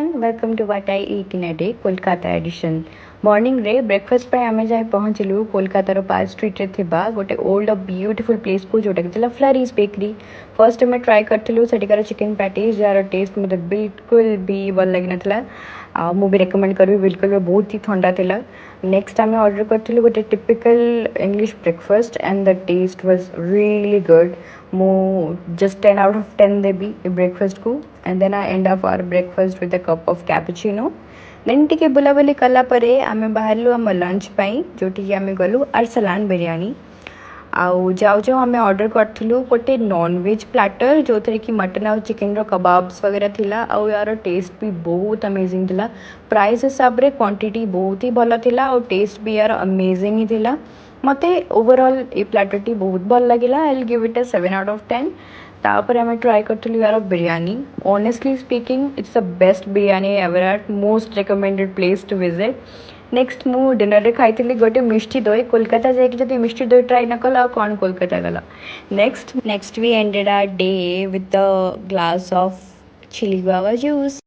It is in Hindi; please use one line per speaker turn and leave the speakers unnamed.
everyone, welcome to What I Eat in a Day, Kolkata edition. Morning रे ब्रेकफास्ट पे आमे जाए पहुँचलु कोलकातार पार्क स्ट्रीट रे थिबा गोटे ओल्ड और ब्यूटीफुल प्लेस को जोटा कि फ्लारीज बेकरी फर्स्ट आम ट्राए करथिलु सेटिकार चिकन पैटीज जार टेस्ट मते बिल्कुल भी भल लगी नथला मु भी रेकमेंड करबी बिल्कुल भी बहुत ही ठंडा थिला नेक्स्ट आम ऑर्डर करथिलु गोटे typical English breakfast and the taste was really good मु जस्ट 10 आउट ऑफ 10 देबी ब्रेकफास्ट को and then I end up our breakfast with a cup of cappuccino then टिके बुलाबुली कला परे आमे बाहरलु आम लंच पाई जोटी आमे गलु अरसलान बिरयानी आउ जाऊ जाऊ आम ऑर्डर करूँ गोटे नॉनवेज प्लाटर जो थे कि मटन आउ चिकेन कबाब्स वगैरह थिला आउ यार टेस्ट भी बहुत अमेजिंग थिला प्राइस हिसाब रे क्वांटिटी बहुत ही भल थिला और टेस्ट भी यार अमेजिंग ही थिला मते ओवरऑल ये प्लाटर टी बहुत भल लगिला I will give it a 7 out of 10 तापर आम ट्राए करूँ यार biryani honestly speaking it's the best biryani ever at most recommended place to visit next मु डिनर रे खाई गोटे मिष्टी दही कोलकाता जाकि जब मिष्टी दही ट्राई न कल कौन कोलकाता गला next we ended our day with the glass of chilli guava juice